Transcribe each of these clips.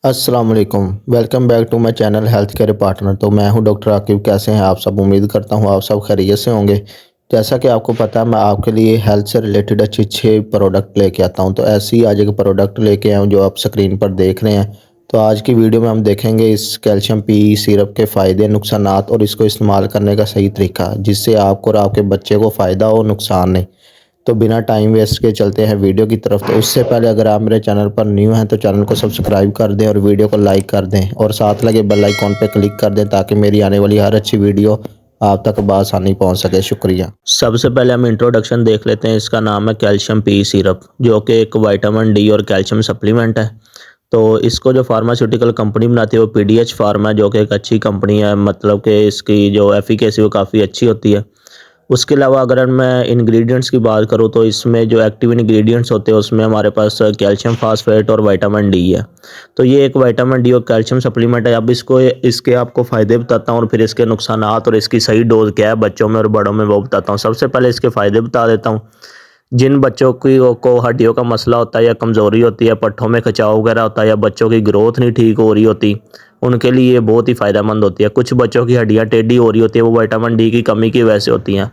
अस्सलाम वालेकुम। Welcome back to my channel health care partner. तो मैं हूं डॉक्टर आकिब। कैसे हैं आप सब? उम्मीद करता हूं आप सब खैरियत से होंगे। जैसा कि आपको पता है, मैं आपके लिए हेल्थ से रिलेटेड अच्छे अच्छे प्रोडक्ट लेके आता हूं। तो ऐसे ही आज एक प्रोडक्ट लेके आया हूं जो आप स्क्रीन पर देख रहे हैं। तो आज की वीडियो में हम देखेंगे इस कैल्शियम पी सिरप के फ़ायदे, नुकसानात और इसको इस्तेमाल करने का सही तरीका, जिससे आपको और आपके बच्चे को फ़ायदा हो, नुकसान नहीं। तो बिना टाइम वेस्ट के चलते हैं वीडियो की तरफ। तो उससे पहले अगर आप मेरे चैनल पर न्यू हैं तो चैनल को सब्सक्राइब कर दें और वीडियो को लाइक कर दें और साथ लगे बेल आइकॉन पर क्लिक कर दें ताकि मेरी आने वाली हर अच्छी वीडियो आप तक बआसानी पहुंच सके। शुक्रिया। सबसे पहले हम इंट्रोडक्शन देख लेते हैं। इसका नाम है कैल्शियम पी सिरप, जो कि एक विटामिन डी और कैल्शियम सप्लीमेंट है। तो इसको जो फार्मास्यूटिकल कंपनी बनाती है वो पीडीएच फार्मा है, जो कि एक अच्छी कंपनी है। मतलब कि इसकी जो एफिकेसी वो काफ़ी अच्छी होती है। उसके अलावा अगर मैं इंग्रेडिएंट्स की बात करूँ तो इसमें जो एक्टिव इंग्रेडिएंट्स होते हैं उसमें हमारे पास कैल्शियम फास्फेट और विटामिन डी है। तो ये एक विटामिन डी और कैल्शियम सप्लीमेंट है। अब इसके आपको फ़ायदे बताता हूँ और फिर इसके नुकसानात और इसकी सही डोज क्या है बच्चों में और बड़ों में वो बताता हूँ। सबसे पहले इसके फ़ायदे बता देता हूँ। जिन बच्चों की को हड्डियों का मसला होता है या कमज़ोरी होती है, पट्ठों में खिंचाव वगैरह होता है या बच्चों की ग्रोथ नहीं ठीक हो रही होती, उनके लिए ये बहुत ही फ़ायदेमंद होती है। कुछ बच्चों की हड्डियाँ टेढ़ी हो रही होती है, वो विटामिन डी की कमी की वजह से होती हैं,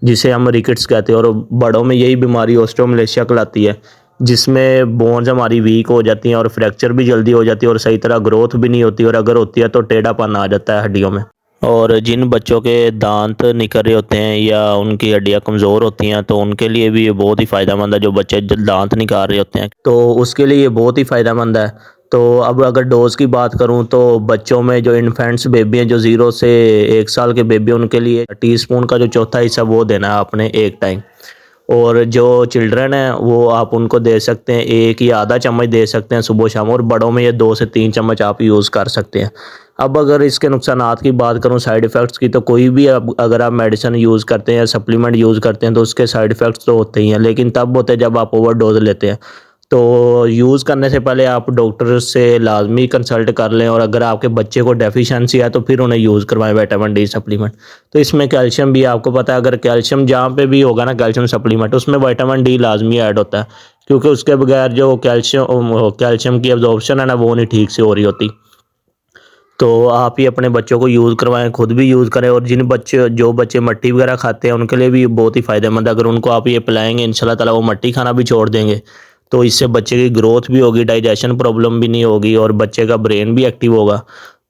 जिसे हम रिकेट्स कहते हैं। और बड़ों में यही बीमारी ऑस्टियोमलेशिया कहलाती है, जिसमें बोन्स हमारी वीक हो जाती हैं और फ्रैक्चर भी जल्दी हो जाती है और सही तरह ग्रोथ भी नहीं होती, और अगर होती है तो टेढ़ापन आ जाता है हड्डियों में। और जिन बच्चों के दांत निकल रहे होते हैं या उनकी हड्डियाँ कमज़ोर होती हैं तो उनके लिए भी ये बहुत ही फ़ायदेमंद है। जो बच्चे दांत निकाल रहे होते हैं तो उसके लिए ये बहुत ही फ़ायदेमंद है। तो अब अगर डोज़ की बात करूं तो बच्चों में जो इन्फेंट्स बेबी हैं, जो 0 से 1 साल के बेबी, उनके लिए टीस्पून का जो चौथा हिस्सा वो देना है आपने एक टाइम। और जो चिल्ड्रन हैं वो आप उनको दे सकते हैं, 1 या आधा चम्मच दे सकते हैं सुबह शाम, और बड़ों में ये 2 से 3 चम्मच आप यूज़ कर सकते हैं। अब अगर इसके नुकसानात की बात करूं, साइड इफ़ेक्ट्स की, तो कोई भी अब अगर आप मेडिसिन यूज़ करते हैं या सप्लीमेंट यूज़ करते हैं तो उसके साइड इफ़ेक्ट्स तो होते ही हैं, लेकिन तब होते हैं जब आप ओवरडोज लेते हैं। तो यूज़ करने से पहले आप डॉक्टर से लाजमी कंसल्ट कर लें, और अगर आपके बच्चे को डेफिशिएंसी है तो फिर उन्हें यूज़ करवाएं विटामिन डी सप्लीमेंट। तो इसमें कैल्शियम भी आपको पता है, अगर कैल्शियम जहाँ पे भी होगा ना कैल्शियम सप्लीमेंट, उसमें विटामिन डी लाजमी ऐड होता है, क्योंकि उसके बगैर जो कैल्शियम की एब्जॉर्प्शन है ना वो नहीं ठीक से हो रही होती। तो आप ही अपने बच्चों को यूज़ करवाएं, खुद भी यूज़ करें। और जो बच्चे मट्टी वगैरह खाते हैं उनके लिए भी बहुत ही फ़ायदेमंद है। अगर उनको आप ये पिलाएंगे इंशाल्लाह ताला वो मट्टी खाना भी छोड़ देंगे। तो इससे बच्चे की ग्रोथ भी होगी, डाइजेशन प्रॉब्लम भी नहीं होगी और बच्चे का ब्रेन भी एक्टिव होगा।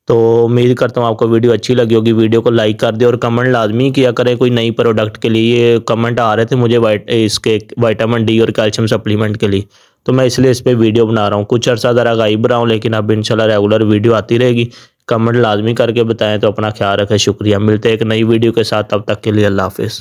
तो उम्मीद करता हूँ आपको वीडियो अच्छी लगी होगी। वीडियो को लाइक कर दें और कमेंट लाजमी किया करें कोई नई प्रोडक्ट के लिए। ये कमेंट आ रहे थे मुझे इसके विटामिन डी और कैल्शियम सप्लीमेंट के लिए, तो मैं इसलिए इस पर वीडियो बना रहा हूँ। कुछ अर्सा ज़रा गायब रहा हूँ, लेकिन अब इंशाल्लाह रेगुलर वीडियो आती रहेगी। कमेंट लाजमी करके बताएं। तो अपना ख्याल रखें। शुक्रिया। मिलते हैं एक नई वीडियो के साथ, तब तक के लिए अल्लाह हाफिज़।